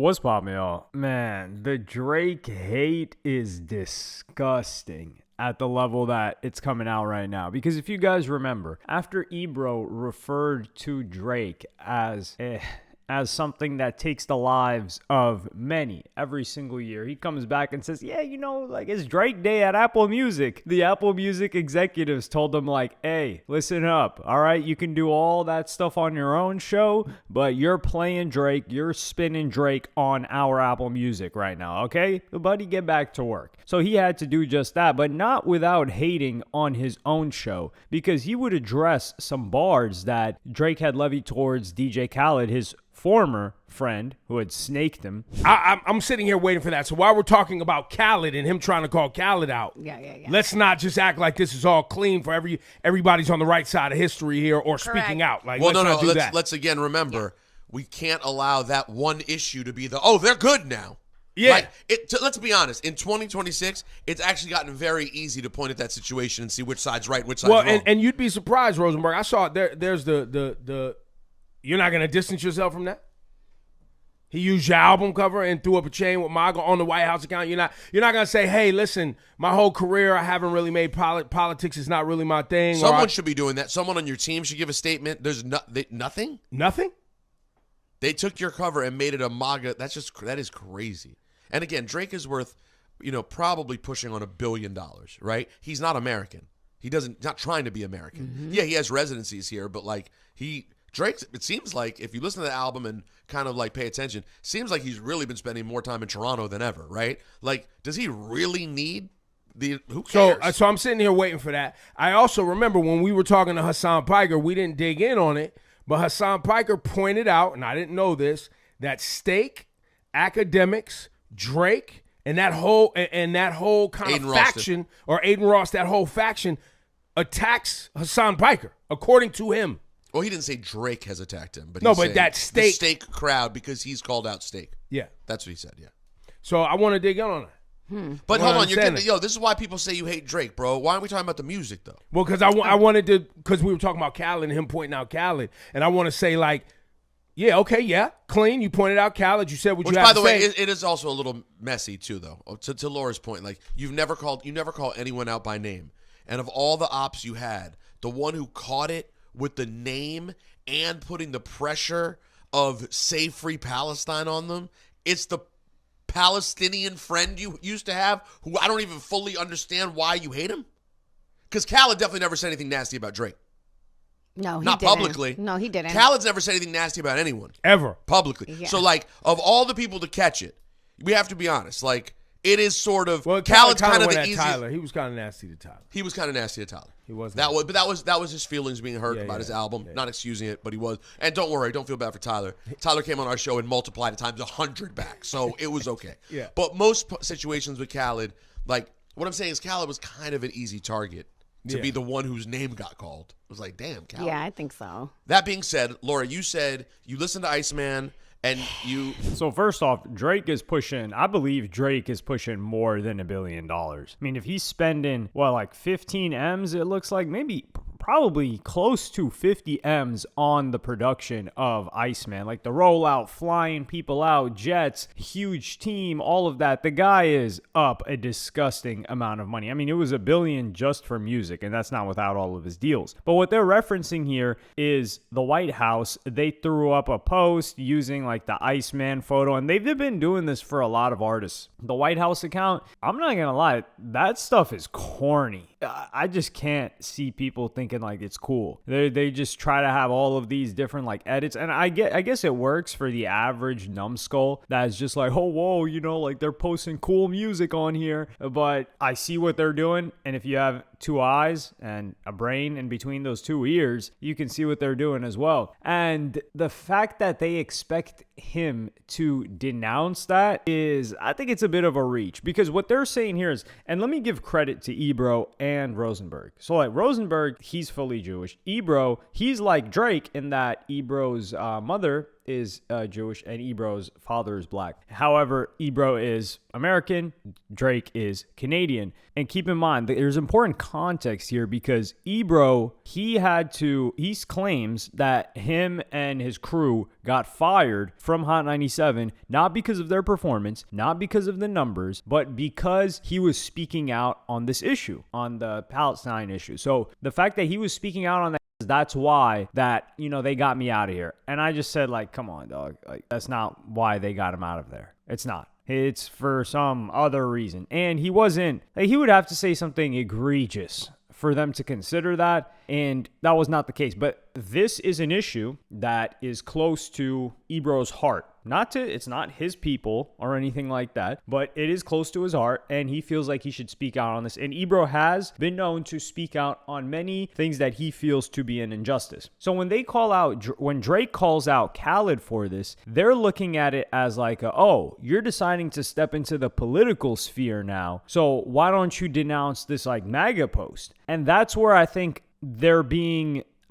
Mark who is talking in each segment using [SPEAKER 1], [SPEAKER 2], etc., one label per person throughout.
[SPEAKER 1] What's poppin', y'all? Man, the Drake hate is disgusting at the level that it's coming out right now. Because if you guys remember, after Ebro referred to Drake as something that takes the lives of many every single year, he comes back and says, yeah, it's Drake Day at Apple Music. The Apple Music executives told him, hey, listen up. All right, you can do all that stuff on your own show, but you're playing Drake, you're spinning Drake on our Apple Music right now, okay? Buddy, get back to work. So he had to do just that, but not without hating on his own show, because he would address some bars that Drake had levied towards DJ Khaled, his former friend who had snaked him.
[SPEAKER 2] I'm sitting here waiting for that. So while we're talking about Khaled and him trying to call Khaled out, let's not just act like this is all clean for everybody's on the right side of history here or speaking out.
[SPEAKER 3] Let's again remember, we can't allow that one issue to be they're good now.
[SPEAKER 2] Yeah.
[SPEAKER 3] Let's be honest. In 2026, it's actually gotten very easy to point at that situation and see which side's right, which side's wrong.
[SPEAKER 2] And you'd be surprised, Rosenberg. I saw it. There's the you're not going to distance yourself from that? He used your album cover and threw up a chain with MAGA on the White House account. You're not going to say, hey, listen, my whole career I haven't really made politics is not really my thing.
[SPEAKER 3] Someone should be doing that. Someone on your team should give a statement. There's nothing?
[SPEAKER 2] Nothing?
[SPEAKER 3] They took your cover and made it a MAGA. That is crazy. And again, Drake is worth, probably pushing on $1 billion, right? He's not American. Not trying to be American. Mm-hmm. Yeah, he has residencies here, but Drake, it seems like, if you listen to the album and kind of pay attention, seems like he's really been spending more time in Toronto than ever, right? Does he really need who cares?
[SPEAKER 2] So I'm sitting here waiting for that. I also remember when we were talking to Hassan Piker, we didn't dig in on it, but Hassan Piker pointed out, and I didn't know this, that Steak, Academics, Drake, and that whole kind
[SPEAKER 3] Aiden
[SPEAKER 2] of faction, or Aiden Ross, that whole faction attacks Hassan Piker, according to him.
[SPEAKER 3] Well, he didn't say Drake has attacked him, but
[SPEAKER 2] that
[SPEAKER 3] the Steak crowd, because he's called out Steak.
[SPEAKER 2] Yeah,
[SPEAKER 3] that's what he said. Yeah.
[SPEAKER 2] So I want to dig in on that.
[SPEAKER 3] But hold on, this is why people say you hate Drake, bro. Why aren't we talking about the music though?
[SPEAKER 2] Well, because I wanted to, because we were talking about Khaled and him pointing out Khaled, and I want to say clean. You pointed out Khaled. You said what you had to say.
[SPEAKER 3] By the way, it is also a little messy too, though. To Laura's point, you never call anyone out by name, and of all the ops you had, the one who caught it with the name and putting the pressure of Save Free Palestine on them, it's the Palestinian friend you used to have, who I don't even fully understand why you hate him. Because Khaled definitely never said anything nasty about Drake.
[SPEAKER 4] No, he
[SPEAKER 3] Not
[SPEAKER 4] didn't.
[SPEAKER 3] publicly.
[SPEAKER 4] No, he didn't.
[SPEAKER 3] Khaled's never said anything nasty about anyone.
[SPEAKER 2] Ever.
[SPEAKER 3] Publicly.
[SPEAKER 4] Yeah.
[SPEAKER 3] So, of all the people to catch it, we have to be honest. It is sort of,
[SPEAKER 2] well,
[SPEAKER 3] Khaled's kind of the easiest.
[SPEAKER 2] Tyler. He was kind of nasty to Tyler.
[SPEAKER 3] He was kind of nasty to Tyler.
[SPEAKER 2] He was.
[SPEAKER 3] That was his feelings being hurt about his album. Yeah. Not excusing it, but he was. And don't worry, don't feel bad for Tyler. Tyler came on our show and multiplied it times 100 back, so it was okay.
[SPEAKER 2] Yeah.
[SPEAKER 3] But most situations with Khaled, what I'm saying is Khaled was kind of an easy target to be the one whose name got called. It was damn, Khaled.
[SPEAKER 4] Yeah, I think so.
[SPEAKER 3] That being said, Laura, you said you listened to Iceman. And
[SPEAKER 1] So first off, I believe Drake is pushing more than $1 billion. I mean, if he's spending, 15 M's, it looks like probably close to 50 M's on the production of Iceman. The rollout, flying people out, jets, huge team, all of that. The guy is up a disgusting amount of money. I mean, it was $1 billion just for music, and that's not without all of his deals. But what they're referencing here is the White House. They threw up a post using the Iceman photo, and they've been doing this for a lot of artists. The White House account, I'm not gonna lie, that stuff is corny. I just can't see people thinking it's cool. They just try to have all of these different edits, and I guess it works for the average numbskull that's just oh whoa, they're posting cool music on here. But I see what they're doing, and if you have two eyes and a brain in between those two ears, you can see what they're doing as well. And the fact that they expect him to denounce that is, I think it's a bit of a reach, because what they're saying here is, and let me give credit to Ebro and Rosenberg. So Rosenberg, he's fully Jewish. Ebro, he's like Drake in that Ebro's mother is Jewish and Ebro's father is black. However, Ebro is American, Drake is Canadian. And keep in mind, there's important context here because Ebro, he claims that him and his crew got fired from Hot 97, not because of their performance, not because of the numbers, but because he was speaking out on this issue, on the Palestine issue. So the fact that he was speaking out on that, that's why they got me out of here. And I just said, like, come on, dog. Like, that's not why they got him out of there. It's not. It's for some other reason. And he would have to say something egregious for them to consider that. And that was not the case. But this is an issue that is close to Ebro's heart. It's not his people or anything like that, but it is close to his heart, and he feels like he should speak out on this. And Ebro has been known to speak out on many things that he feels to be an injustice. So when Drake calls out Khaled for this, they're looking at it as like, you're deciding to step into the political sphere now, so why don't you denounce this like MAGA post? And that's where I think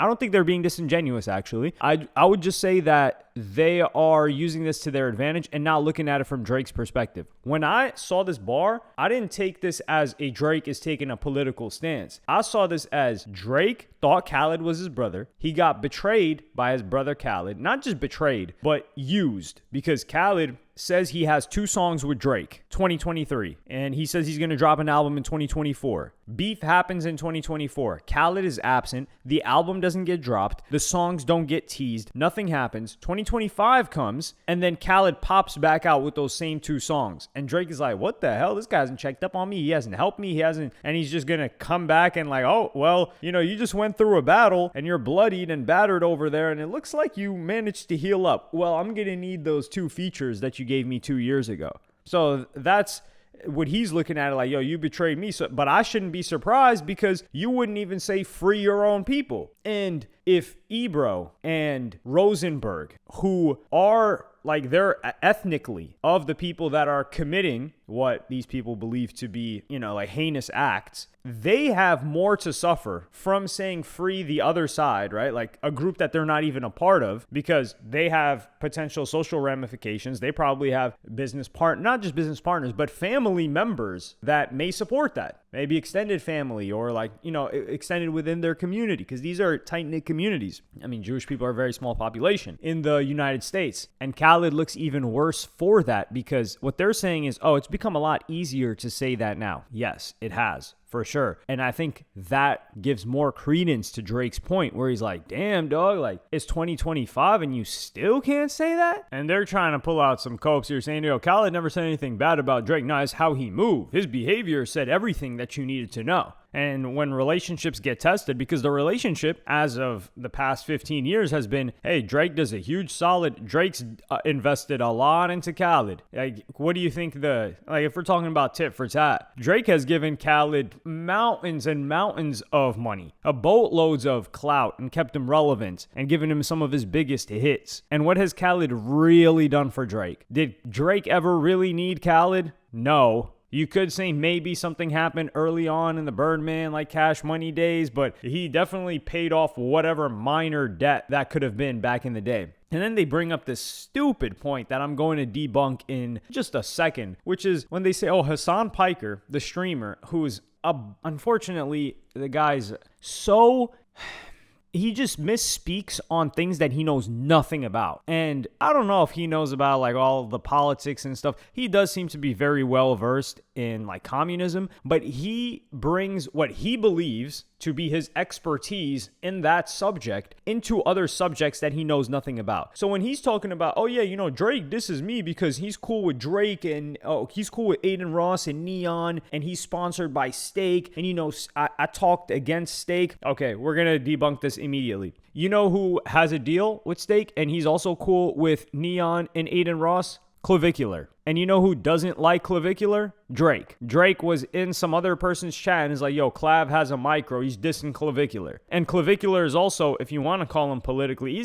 [SPEAKER 1] I don't think they're being disingenuous, actually. I would just say that they are using this to their advantage and not looking at it from Drake's perspective. When I saw this bar, I didn't take this as a Drake is taking a political stance. I saw this as Drake thought Khaled was his brother. He got betrayed by his brother Khaled. Not just betrayed, but used, because Khaled says he has 2 songs with Drake, 2023, and he says he's going to drop an album in 2024. Beef happens in 2024. Khaled is absent. The album doesn't get dropped. The songs don't get teased. Nothing happens. 2025 comes, and then Khaled pops back out with those same 2 songs. And Drake is like, what the hell? This guy hasn't checked up on me. He hasn't helped me. And he's just going to come back and like, oh, well, you just went through a battle and you're bloodied and battered over there, and it looks like you managed to heal up. Well, I'm going to need those 2 features that you gave me 2 years ago. So that's what he's looking at it like, yo, you betrayed me. But I shouldn't be surprised because you wouldn't even say free your own people. And if Ebro and Rosenberg, who are like, they're ethnically of the people that are committing what these people believe to be, like heinous acts, they have more to suffer from saying free the other side, right? Like a group that they're not even a part of, because they have potential social ramifications. They probably have not just business partners, but family members that may support that. Maybe extended family or extended within their community, because these are tight-knit communities. I mean, Jewish people are a very small population in the United States. And Khaled looks even worse for that, because what they're saying is, it's become a lot easier to say that now. Yes, it has. For sure. And I think that gives more credence to Drake's point where he's like, damn, dog, like it's 2025 and you still can't say that? And they're trying to pull out some copes here saying, Khaled never said anything bad about Drake. No, it's how he moved. His behavior said everything that you needed to know. And when relationships get tested, because the relationship as of the past 15 years has been, hey, Drake does a huge solid. Drake's invested a lot into Khaled. Like, what do you think if we're talking about tit for tat, Drake has given Khaled mountains and mountains of money, boatloads of clout, and kept him relevant and given him some of his biggest hits. And what has Khaled really done for Drake? Did Drake ever really need Khaled? No. You could say maybe something happened early on in the Birdman, like Cash Money days, but he definitely paid off whatever minor debt that could have been back in the day. And then they bring up this stupid point that I'm going to debunk in just a second, which is when they say, Hassan Piker, the streamer, who's unfortunately, the guy's so... he just misspeaks on things that he knows nothing about. And I don't know if he knows about like all the politics and stuff. He does seem to be very well versed in like communism, but he brings what he believes to be his expertise in that subject into other subjects that he knows nothing about. So when he's talking about, Drake disses me because he's cool with Drake and he's cool with Aiden Ross and Neon and he's sponsored by Steak and I talked against Steak. Okay, we're gonna debunk this immediately. You know who has a deal with Steak and he's also cool with Neon and Aiden Ross? Clavicular. And you know who doesn't like Clavicular? Drake. Drake was in some other person's chat and is like, Clav has a micro. He's dissing Clavicular. And Clavicular is also, if you want to call him politically,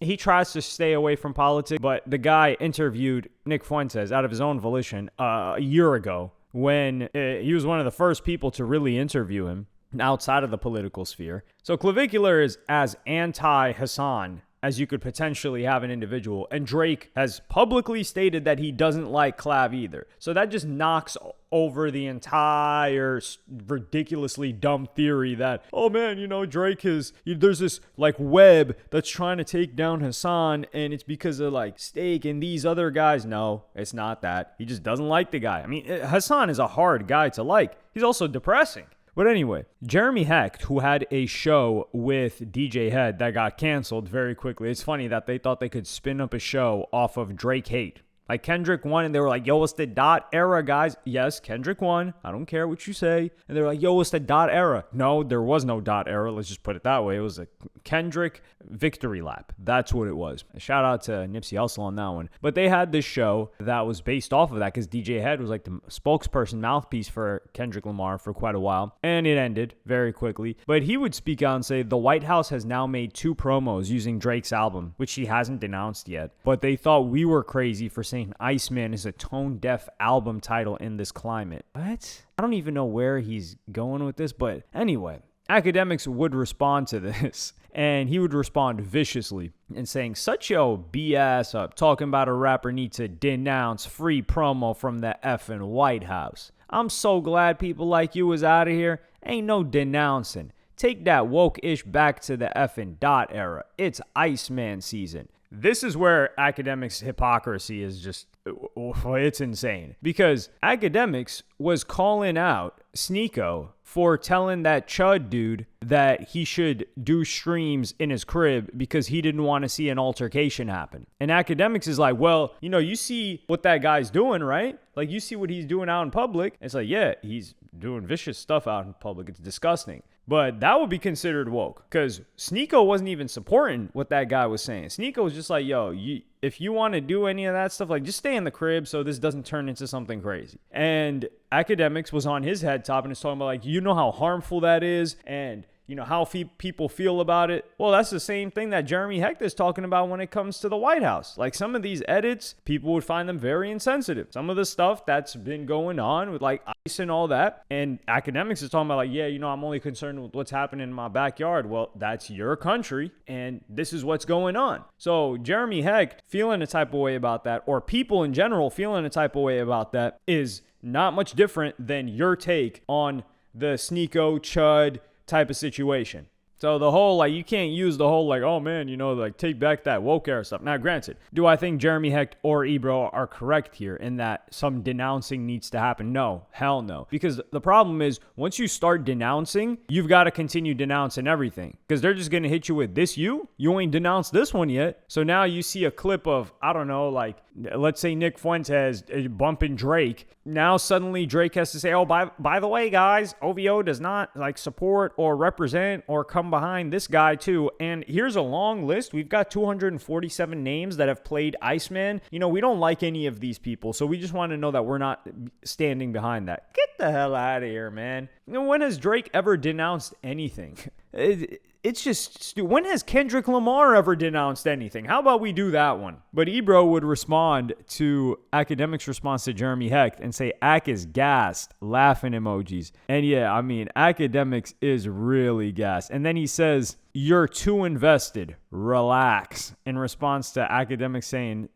[SPEAKER 1] he tries to stay away from politics. But the guy interviewed Nick Fuentes out of his own volition a year ago when he was one of the first people to really interview him outside of the political sphere. So Clavicular is as anti-Hassan as you could potentially have an individual. And Drake has publicly stated that he doesn't like Clav either. So that just knocks over the entire ridiculously dumb theory that, oh man, Drake there's this like web that's trying to take down Hassan and it's because of like Steak and these other guys. No, it's not that. He just doesn't like the guy. I mean, Hassan is a hard guy to like. He's also depressing. But anyway, Jeremy Hecht, who had a show with DJ Head that got canceled very quickly. It's funny that they thought they could spin up a show off of Drake hate. Like Kendrick won and they were like, yo, it's the dot era, guys. Yes, Kendrick won. I don't care what you say. And they're like, yo, it's the dot era. No, there was no dot era. Let's just put it that way. It was a Kendrick victory lap. That's what it was. Shout out to Nipsey Hussle on that one. But they had this show that was based off of that because DJ Head was like the spokesperson, mouthpiece for Kendrick Lamar for quite a while. And it ended very quickly. But he would speak out and say the White House has now made 2 promos using Drake's album, which he hasn't denounced yet. But they thought we were crazy for saying Iceman is a tone-deaf album title in this climate. What? I don't even know where he's going with this, but anyway, Academics would respond to this, and he would respond viciously and saying, such yo BS up, talking about a rapper need to denounce free promo from the effing White House. I'm so glad people like you was out of here. Ain't no denouncing. Take that woke-ish back to the effing dot era. It's Iceman season. This is where Academics' hypocrisy is just, it's insane. Because Academics was calling out Sneeko for telling that Chud dude that he should do streams in his crib because he didn't want to see an altercation happen. And Academics is like, well, you see what that guy's doing, right? Like, you see what he's doing out in public. It's like, yeah, he's doing vicious stuff out in public. It's disgusting. But that would be considered woke because Sneeko wasn't even supporting what that guy was saying. Sneeko was just like, yo, if you want to do any of that stuff, like just stay in the crib so this doesn't turn into something crazy. And Academics was on his head top and is talking about like, how harmful that is and how people feel about it. Well, that's the same thing that Jeremy Hecht is talking about when it comes to the White House. Like some of these edits, people would find them very insensitive. Some of the stuff that's been going on with like ICE and all that. And Academics is talking about like, yeah, I'm only concerned with what's happening in my backyard. Well, that's your country and this is what's going on. So Jeremy Hecht feeling a type of way about that, or people in general feeling a type of way about that, is not much different than your take on the Sneeko Chud type of situation. So the whole, like, you can't use the whole, like, oh man, like, take back that woke era stuff. Now, granted, do I think Jeremy Hecht or Ebro are correct here in that some denouncing needs to happen? No, hell no. Because the problem is, once you start denouncing, you've got to continue denouncing everything. Because they're just going to hit you with this you ain't denounced this one yet. So now you see a clip of, I don't know, like, let's say Nick Fuentes bumping Drake. Now suddenly Drake has to say, oh, by the way, guys, OVO does not like support or represent or come behind this guy too. And here's a long list. We've got 247 names that have played Iceman. We don't like any of these people. So we just want to know that we're not standing behind that. Get the hell out of here, man. When has Drake ever denounced anything? It's just stupid. When has Kendrick Lamar ever denounced anything? How about we do that one? But Ebro would respond to Academics' response to Jeremy Hecht and say, Ac is gassed, laughing emojis. And yeah, I mean, Academics is really gassed. And then he says, you're too invested, relax. In response to Academics saying,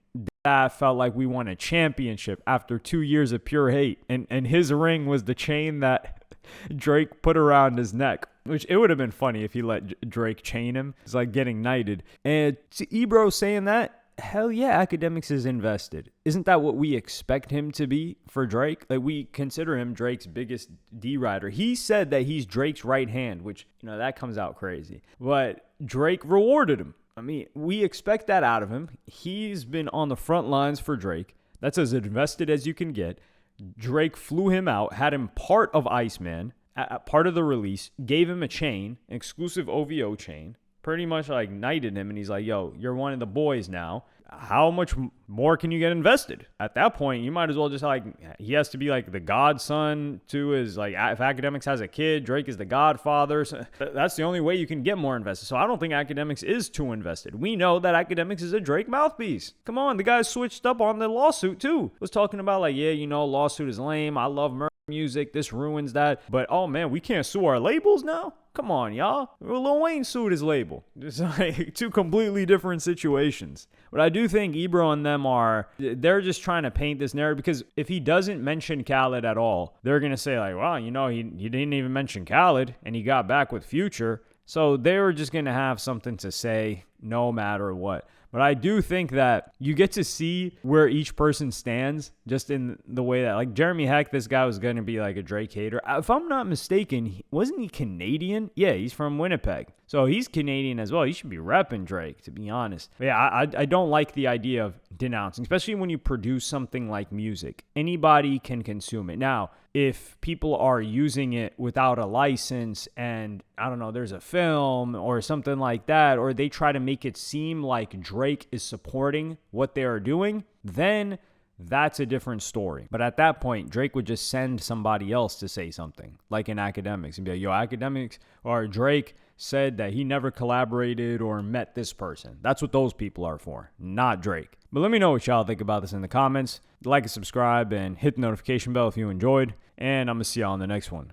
[SPEAKER 1] that felt like we won a championship after 2 years of pure hate. And his ring was the chain that Drake put around his neck, which it would have been funny if he let Drake chain him. It's like getting knighted. And to Ebro saying that, hell yeah, Academics is invested. Isn't that what we expect him to be for Drake? Like, we consider him Drake's biggest D-rider. He said that he's Drake's right hand, which, that comes out crazy. But Drake rewarded him. I mean, we expect that out of him. He's been on the front lines for Drake. That's as invested as you can get. Drake flew him out, had him part of Iceman, part of the release, gave him a chain, an exclusive OVO chain, pretty much like knighted him, and he's like, yo, you're one of the boys now. How much more can you get invested? At that point, you might as well just he has to be like the godson to his, like, if Academics has a kid, Drake is the godfather. So that's the only way you can get more invested. So I don't think Academics is too invested. We know that Academics is a Drake mouthpiece. Come on, the guy switched up on the lawsuit too. Was talking about like, yeah, lawsuit is lame. I love murder. music. This ruins that. But, oh, man, we can't sue our labels now? Come on, y'all. Lil Wayne sued his label. It's like two completely different situations. But I do think Ebro and them they're just trying to paint this narrative, because if he doesn't mention Khaled at all, they're going to say like, well, you know, he didn't even mention Khaled and he got back with Future. So they were just going to have something to say no matter what. But I do think that you get to see where each person stands just in the way that, like, Jeremy Heck, this guy was going to be like a Drake hater. If I'm not mistaken, wasn't he Canadian? Yeah, he's from Winnipeg. So he's Canadian as well. He should be repping Drake, to be honest. But yeah, I don't like the idea of denouncing, especially when you produce something like music. Anybody can consume it. Now, if people are using it without a license and, I don't know, there's a film or something like that, or they try to make it seem like Drake is supporting what they are doing, then that's a different story. But at that point, Drake would just send somebody else to say something, like in Academics, and be like, yo, Academics or Drake said that he never collaborated or met this person. That's what those people are for, not Drake. But let me know what y'all think about this in the comments. Like and subscribe and hit the notification bell if you enjoyed. And I'm going to see y'all on the next one.